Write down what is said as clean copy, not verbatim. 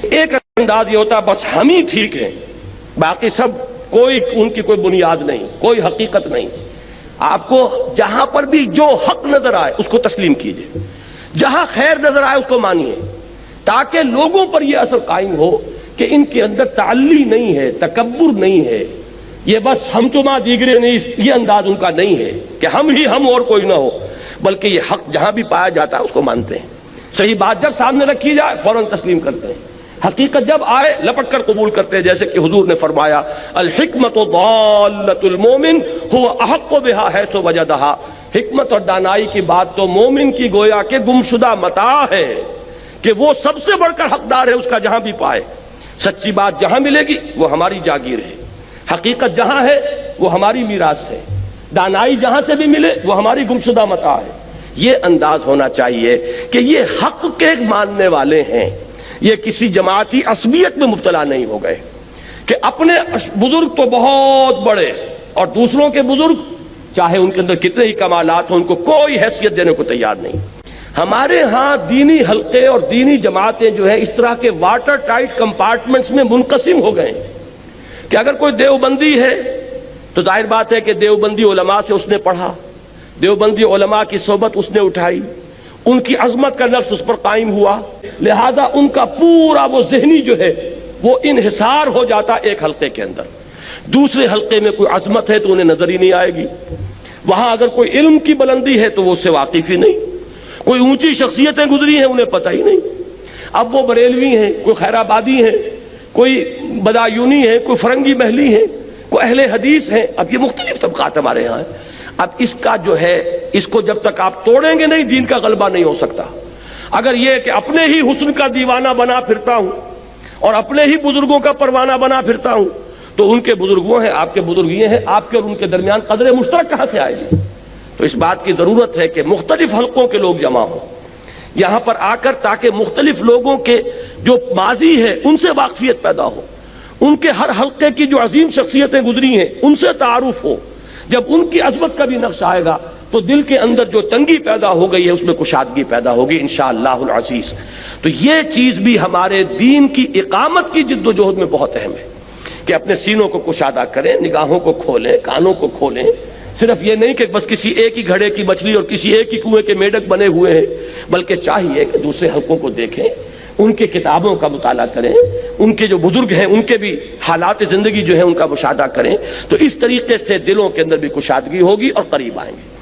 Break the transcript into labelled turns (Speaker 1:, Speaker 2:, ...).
Speaker 1: ایک انداز یہ ہوتا ہے بس ہم ہی ٹھیک ہیں، باقی سب ان کی کوئی بنیاد نہیں، کوئی حقیقت نہیں۔ آپ کو جہاں پر بھی جو حق نظر آئے اس کو تسلیم کیجئے، جہاں خیر نظر آئے اس کو مانیے، تاکہ لوگوں پر یہ اثر قائم ہو کہ ان کے اندر تعلی نہیں ہے، تکبر نہیں ہے، یہ بس ہم چما دیگرے نہیں، یہ انداز ان کا نہیں ہے کہ ہم ہی ہم اور کوئی نہ ہو، بلکہ یہ حق جہاں بھی پایا جاتا ہے اس کو مانتے ہیں۔ صحیح بات جب سامنے رکھی جائے فوراً تسلیم کرتے ہیں، حقیقت جب آئے لپک کر قبول کرتے ہیں، جیسے کہ حضور نے فرمایا الحکمت ضالۃ المومن هو احق بها حیث وجدها، حکمت اور دانائی کی بات تو مومن کی گویا کہ گمشدہ متاع ہے کہ وہ سب سے بڑھ کر حقدار ہے اس کا جہاں بھی پائے۔ سچی بات جہاں ملے گی وہ ہماری جاگیر ہے، حقیقت جہاں ہے وہ ہماری میراث ہے، دانائی جہاں سے بھی ملے وہ ہماری گمشدہ متاع ہے۔ یہ انداز ہونا چاہیے کہ یہ حق کے ماننے والے ہیں، یہ کسی جماعتی عصبیت میں مبتلا نہیں ہو گئے کہ اپنے بزرگ تو بہت بڑے اور دوسروں کے بزرگ چاہے ان کے اندر کتنے ہی کمالات ہوں ان کو کوئی حیثیت دینے کو تیار نہیں۔ ہمارے ہاں دینی حلقے اور دینی جماعتیں جو ہیں اس طرح کے واٹر ٹائٹ کمپارٹمنٹس میں منقسم ہو گئے کہ اگر کوئی دیوبندی ہے تو ظاہر بات ہے کہ دیوبندی علماء سے اس نے پڑھا، دیوبندی علماء کی صحبت اس نے اٹھائی، ان کی عظمت کا نقش اس پر قائم ہوا، لہذا ان کا پورا وہ ذہنی جو ہے وہ انحصار ہو جاتا ایک حلقے کے اندر۔ دوسرے حلقے میں کوئی عظمت ہے تو انہیں نظر ہی نہیں آئے گی، وہاں اگر کوئی علم کی بلندی ہے تو وہ اس سے واقف ہی نہیں، کوئی اونچی شخصیتیں گزری ہیں انہیں پتہ ہی نہیں۔ اب وہ بریلوی ہیں، کوئی خیر آبادی ہیں، کوئی بدایونی ہیں، کوئی فرنگی محلی ہیں، کوئی اہل حدیث ہیں، اب یہ مختلف طبقات ہمارے ہاں ہیں۔ اب اس کا جو ہے اس کو جب تک آپ توڑیں گے نہیں دین کا غلبہ نہیں ہو سکتا۔ اگر یہ کہ اپنے ہی حسن کا دیوانہ بنا پھرتا ہوں اور اپنے ہی بزرگوں کا پروانہ بنا پھرتا ہوں تو ان کے بزرگ وہ ہیں، آپ کے بزرگ یہ ہیں، آپ کے اور ان کے درمیان قدر مشترک کہاں سے آئے گی؟ تو اس بات کی ضرورت ہے کہ مختلف حلقوں کے لوگ جمع ہوں یہاں پر آ کر، تاکہ مختلف لوگوں کے جو ماضی ہے ان سے واقفیت پیدا ہو، ان کے ہر حلقے کی جو عظیم شخصیتیں گزری ہیں ان سے تعارف ہو۔ جب ان کی عظمت کا بھی نقش آئے گا تو دل کے اندر جو تنگی پیدا ہو گئی ہے اس میں کشادگی پیدا ہوگی انشاءاللہ العزیز۔ تو یہ چیز بھی ہمارے دین کی اقامت کی جد و جہد میں بہت اہم ہے کہ اپنے سینوں کو کشادہ کریں، نگاہوں کو کھولیں، کانوں کو کھولیں۔ صرف یہ نہیں کہ بس کسی ایک ہی گھڑے کی مچھلی اور کسی ایک ہی کنویں کے میڈک بنے ہوئے ہیں، بلکہ چاہیے کہ دوسرے حلقوں کو دیکھیں، ان کے کتابوں کا مطالعہ کریں، ان کے جو بزرگ ہیں ان کے بھی حالات زندگی جو ہے ان کا مشاہدہ کریں، تو اس طریقے سے دلوں کے اندر بھی کشادگی ہوگی اور قریب آئیں گے۔